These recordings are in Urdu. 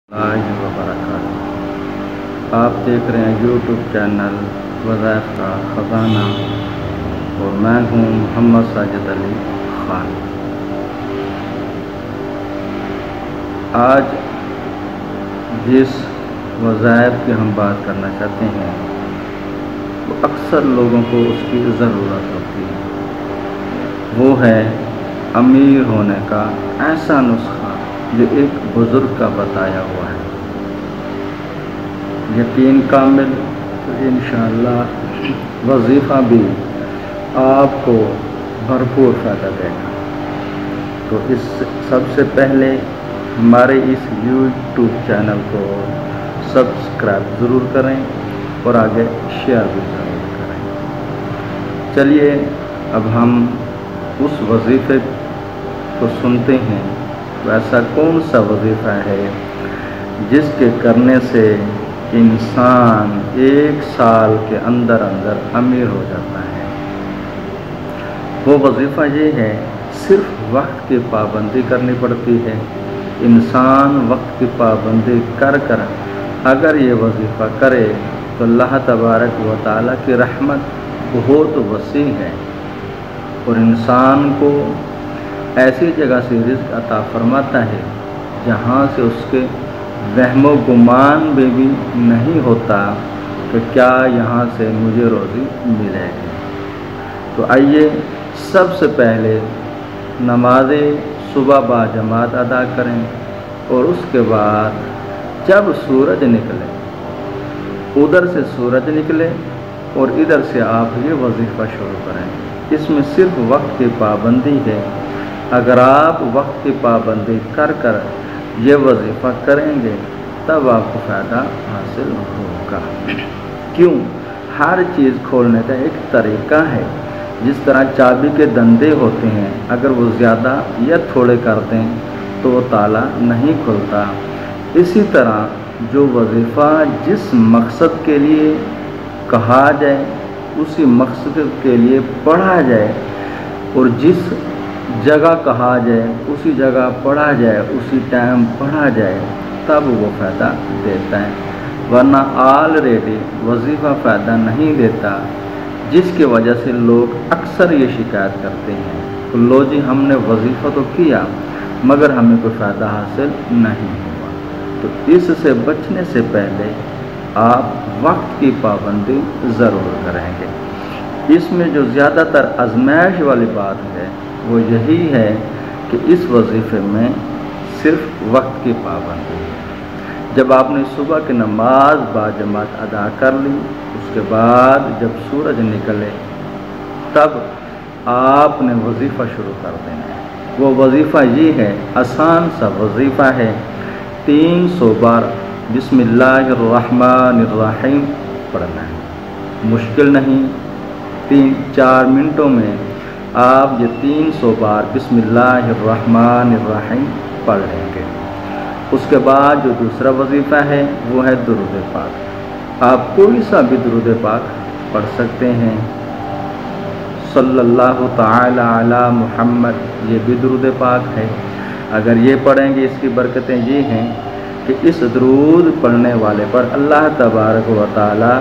اللہ وبرکاتہ۔ آپ دیکھ رہے ہیں یوٹیوب چینل وظائف کا خزانہ اور میں ہوں محمد ساجد علی خان۔ آج جس وظائف کی ہم بات کرنا چاہتے ہیں وہ اکثر لوگوں کو اس کی ضرورت ہوتی ہے، وہ ہے امیر ہونے کا ایسا نسخہ جو ایک بزرگ کا بتایا ہوا ہے۔ یقین کامل تو انشاءاللہ وظیفہ بھی آپ کو بھرپور فائدہ دے گا۔ تو اس سب سے پہلے ہمارے اس یوٹیوب چینل کو سبسکرائب ضرور کریں اور آگے شیئر بھی ضرور کریں۔ چلیے اب ہم اس وظیفے کو سنتے ہیں۔ ایسا کون سا وظیفہ ہے جس کے کرنے سے انسان 1 سال کے اندر امیر ہو جاتا ہے؟ وہ وظیفہ یہ ہے، صرف وقت کی پابندی کرنی پڑتی ہے۔ انسان وقت کی پابندی کر اگر یہ وظیفہ کرے تو اللہ تبارک و تعالیٰ کی رحمت بہت وسیع ہے اور انسان کو ایسی جگہ سے رزق عطا فرماتا ہے جہاں سے اس کے وہم و گمان بھی نہیں ہوتا کہ کیا یہاں سے مجھے روزی ملے گی۔ تو آئیے سب سے پہلے نماز صبح باجماعت ادا کریں اور اس کے بعد جب سورج نکلے، ادھر سے سورج نکلے اور ادھر سے آپ یہ وظیفہ شروع کریں۔ اس میں صرف وقت کی پابندی ہے۔ اگر آپ وقت کی پابندی کر یہ وظیفہ کریں گے تب آپ کو فائدہ حاصل ہوگا۔ کیوں؟ ہر چیز کھولنے کا ایک طریقہ ہے۔ جس طرح چابی کے دندے ہوتے ہیں، اگر وہ زیادہ یا تھوڑے کر دیں تو وہ تالا نہیں کھلتا۔ اسی طرح جو وظیفہ جس مقصد کے لیے کہا جائے اسی مقصد کے لیے پڑھا جائے اور جس جگہ کہا جائے اسی جگہ پڑھا جائے، اسی ٹائم پڑھا جائے تب وہ فائدہ دیتا ہے، ورنہ آلریڈی وظیفہ فائدہ نہیں دیتا، جس کی وجہ سے لوگ اکثر یہ شکایت کرتے ہیں کہ لو جی ہم نے وظیفہ تو کیا مگر ہمیں کوئی فائدہ حاصل نہیں ہوا۔ تو اس سے بچنے سے پہلے آپ وقت کی پابندی ضرور کریں گے۔ اس میں جو زیادہ تر آزمائش والی بات ہے وہ یہی ہے کہ اس وظیفے میں صرف وقت کی پابندی ہے۔ جب آپ نے صبح کی نماز باجماعت ادا کر لی، اس کے بعد جب سورج نکلے تب آپ نے وظیفہ شروع کر دینا ہے۔ وہ وظیفہ یہ ہے، آسان سا وظیفہ ہے، 300 بار بسم اللہ الرحمن الرحیم پڑھنا ہے۔ مشکل نہیں، 3-4 منٹوں میں آپ یہ 300 بار بسم اللہ الرحمن الرحیم پڑھ لیں گے۔ اس کے بعد جو دوسرا وظیفہ ہے وہ ہے درود پاک۔ آپ کوئی سا بھی درود پاک پڑھ سکتے ہیں۔ صلی اللہ تعالی علی محمد، یہ بھی درود پاک ہے۔ اگر یہ پڑھیں گے اس کی برکتیں یہ ہیں کہ اس درود پڑھنے والے پر اللہ تبارک و تعالی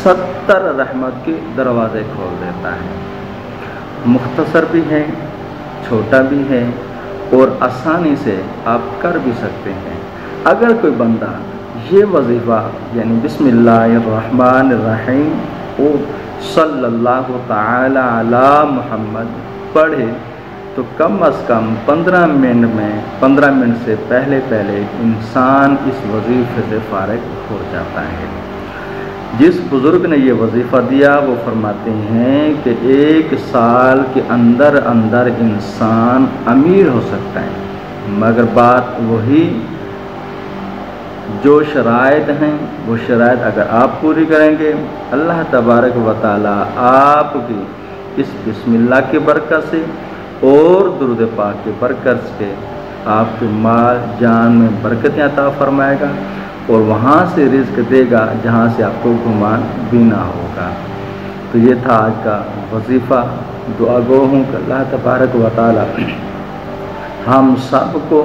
70 رحمت کے دروازے کھول دیتا ہے۔ مختصر بھی ہے، چھوٹا بھی ہے اور آسانی سے آپ کر بھی سکتے ہیں۔ اگر کوئی بندہ یہ وظیفہ یعنی بسم اللہ الرحمن الرحیم اور صلی اللہ تعالی علی محمد پڑھے تو کم از کم 15 منٹ سے پہلے انسان اس وظیفے سے فارغ ہو جاتا ہے۔ جس بزرگ نے یہ وظیفہ دیا وہ فرماتے ہیں کہ 1 سال کے اندر انسان امیر ہو سکتا ہے، مگر بات وہی جو شرائط ہیں وہ شرائط اگر آپ پوری کریں گے اللہ تبارک و تعالیٰ آپ کی اس بسم اللہ کی برکت سے اور درود پاک کی برکت سے آپ کے مال جان میں برکتیں عطا فرمائے گا اور وہاں سے رزق دے گا جہاں سے آپ کو گمان بھی نہ ہوگا۔ تو یہ تھا آج کا وظیفہ۔ دعا گو ہوں کہ اللہ تبارک و تعالی ہم سب کو